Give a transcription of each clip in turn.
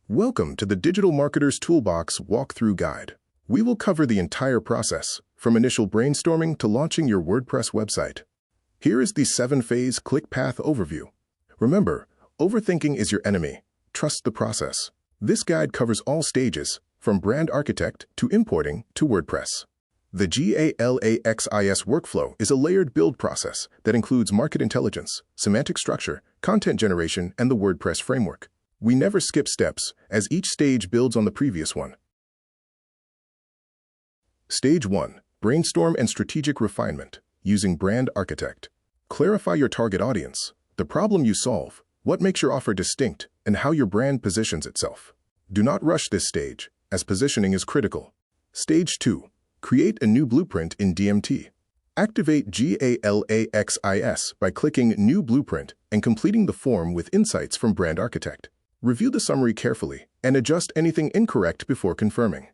Welcome to the Digital Marketer's Toolbox Walkthrough Guide. We will cover the entire process, from initial brainstorming to launching your WordPress website. Here is the 7-phase ClickPath overview. Remember, overthinking is your enemy. Trust the process. This guide covers all stages, from brand architect to importing to WordPress. The GALAXIS workflow is a layered build process that includes market intelligence, semantic structure, content generation, and the WordPress framework. We never skip steps, as each stage builds on the previous one. Stage 1. Brainstorm and strategic refinement, using Brand Architect. Clarify your target audience, the problem you solve, what makes your offer distinct, and how your brand positions itself. Do not rush this stage, as positioning is critical. Stage 2. Create a new blueprint in DMT. Activate GALAXIS by clicking New Blueprint and completing the form with insights from Brand Architect. Review the summary carefully and adjust anything incorrect before confirming.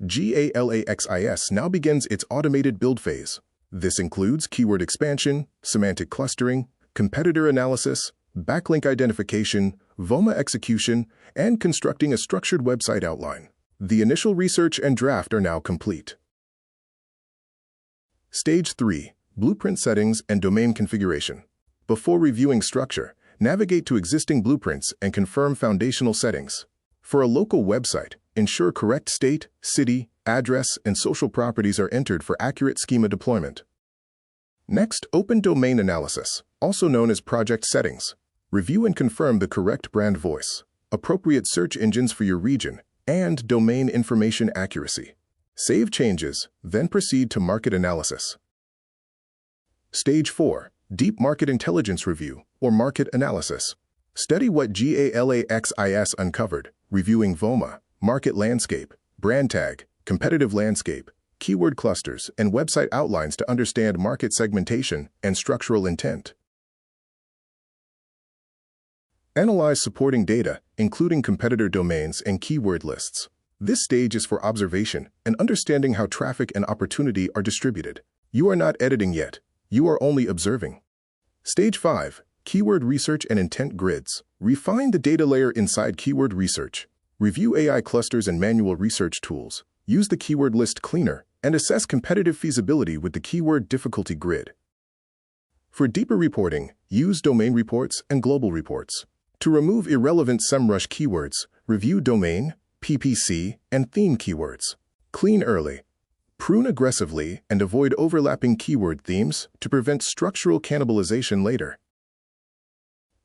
GALAXIS now begins its automated build phase. This includes keyword expansion, semantic clustering, competitor analysis, backlink identification, VOMA execution, and constructing a structured website outline. The initial research and draft are now complete. Stage 3. Blueprint settings and domain configuration. Before reviewing structure, navigate to existing blueprints and confirm foundational settings. For a local website, ensure correct state, city, address, and social properties are entered for accurate schema deployment. Next, open domain analysis, also known as project settings. Review and confirm the correct brand voice, appropriate search engines for your region, and domain information accuracy. Save changes, then proceed to market analysis. Stage 4. Deep Market Intelligence Review, or Market Analysis. Study what GALAXIS uncovered, reviewing VOMA, market landscape, brand tag, competitive landscape, keyword clusters, and website outlines to understand market segmentation and structural intent. Analyze supporting data, including competitor domains and keyword lists. This stage is for observation and understanding how traffic and opportunity are distributed. You are not editing yet. You are only observing. Stage 5. Keyword Research and Intent Grids. Refine the data layer inside keyword research. Review AI clusters and manual research tools. Use the keyword list cleaner and assess competitive feasibility with the keyword difficulty grid. For deeper reporting, use domain reports and global reports. To remove irrelevant SEMrush keywords, review domain, PPC, and theme keywords. Clean early. Prune aggressively and avoid overlapping keyword themes to prevent structural cannibalization later.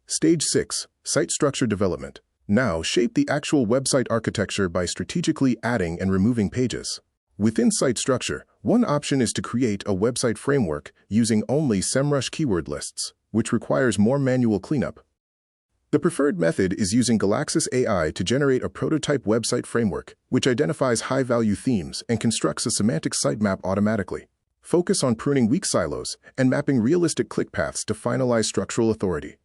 Stage 6. Site Structure Development. Now shape the actual website architecture by strategically adding and removing pages. Within site structure, one option is to create a website framework using only SEMrush keyword lists, which requires more manual cleanup. The preferred method is using Galaxis AI to generate a prototype website framework, which identifies high-value themes and constructs a semantic sitemap automatically. Focus on pruning weak silos and mapping realistic click paths to finalize structural authority.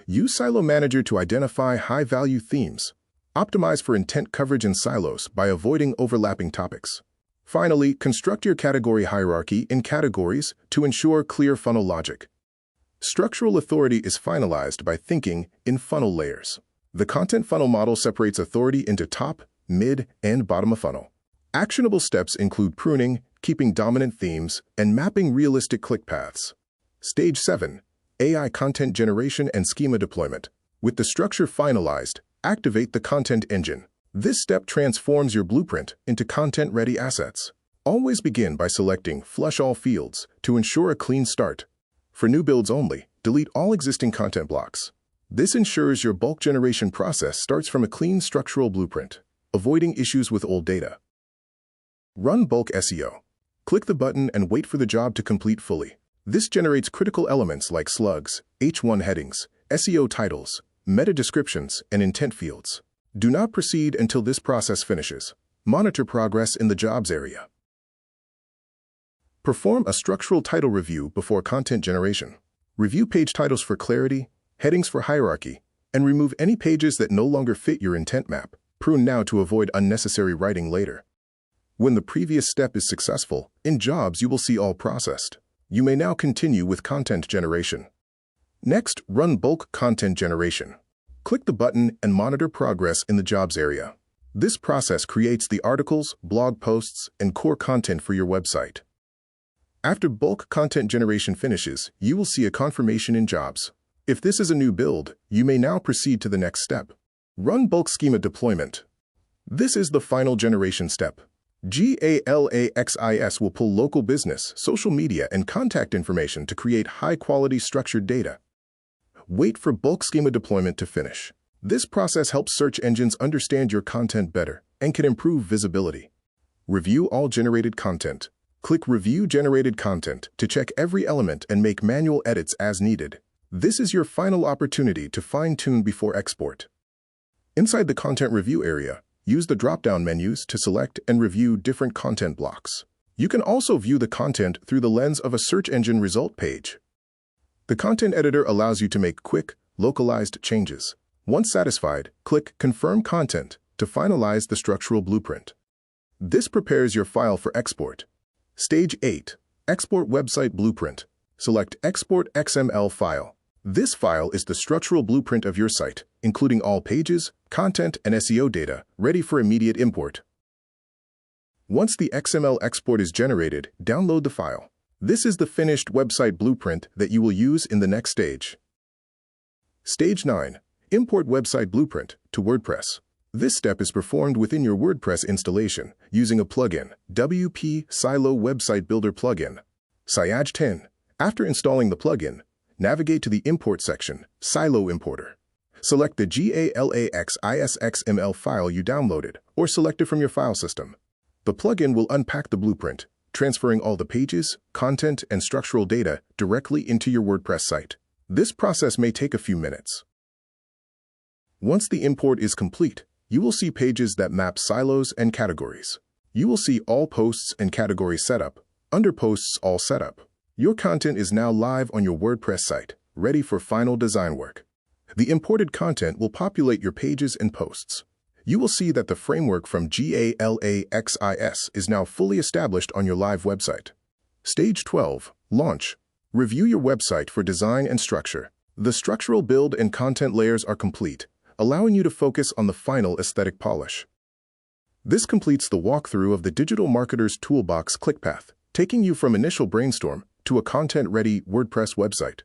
Use Silo Manager to identify high-value themes. Optimize for intent coverage in silos by avoiding overlapping topics. Finally, construct your category hierarchy in categories to ensure clear funnel logic. Structural authority is finalized by thinking in funnel layers. The content funnel model separates authority into top, mid, and bottom of funnel. Actionable steps include pruning, keeping dominant themes, and mapping realistic click paths. Stage 7. AI content generation and schema deployment. With the structure finalized, activate the content engine. This step transforms your blueprint into content-ready assets. Always begin by selecting Flush All Fields to ensure a clean start. For new builds only, delete all existing content blocks. This ensures your bulk generation process starts from a clean structural blueprint, avoiding issues with old data. Run bulk SEO. Click the button and wait for the job to complete fully. This generates critical elements like slugs, H1 headings, SEO titles, meta descriptions, and intent fields. Do not proceed until this process finishes. Monitor progress in the jobs area. Perform a structural title review before content generation. Review page titles for clarity, headings for hierarchy, and remove any pages that no longer fit your intent map. Prune now to avoid unnecessary writing later. When the previous step is successful, in jobs you will see all processed. You may now continue with content generation. Next, run bulk content generation. Click the button and monitor progress in the Jobs area. This process creates the articles, blog posts, and core content for your website. After bulk content generation finishes, you will see a confirmation in Jobs. If this is a new build, you may now proceed to the next step. Run bulk schema deployment. This is the final generation step. GALAXIS will pull local business, social media, and contact information to create high-quality structured data. Wait for bulk schema deployment to finish. This process helps search engines understand your content better and can improve visibility. Review all generated content. Click Review Generated Content to check every element and make manual edits as needed. This is your final opportunity to fine-tune before export. Inside the Content Review area, use the drop-down menus to select and review different content blocks. You can also view the content through the lens of a search engine result page. The content editor allows you to make quick, localized changes. Once satisfied, click Confirm Content to finalize the structural blueprint. This prepares your file for export. Stage 8. Export Website Blueprint. Select Export XML file. This file is the structural blueprint of your site, including all pages, content, and SEO data, ready for immediate import. Once the XML export is generated, download the file. This is the finished website blueprint that you will use in the next stage. Stage 9. Import Website Blueprint to WordPress. This step is performed within your WordPress installation using a plugin, WP Silo Website Builder plugin. Sciage 10. After installing the plugin, navigate to the Import section, Silo Importer. Select the GALAXIS XML file you downloaded or select it from your file system. The plugin will unpack the blueprint, transferring all the pages, content, and structural data directly into your WordPress site. This process may take a few minutes. Once the import is complete, you will see pages that map silos and categories. You will see all posts and categories setup, under posts all setup. Your content is now live on your WordPress site, ready for final design work. The imported content will populate your pages and posts. You will see that the framework from GALAXIS is now fully established on your live website. Stage 12. Launch. Review your website for design and structure. The structural build and content layers are complete, allowing you to focus on the final aesthetic polish. This completes the walkthrough of the Digital Marketer's Toolbox ClickPath, taking you from initial brainstorm to a content-ready WordPress website.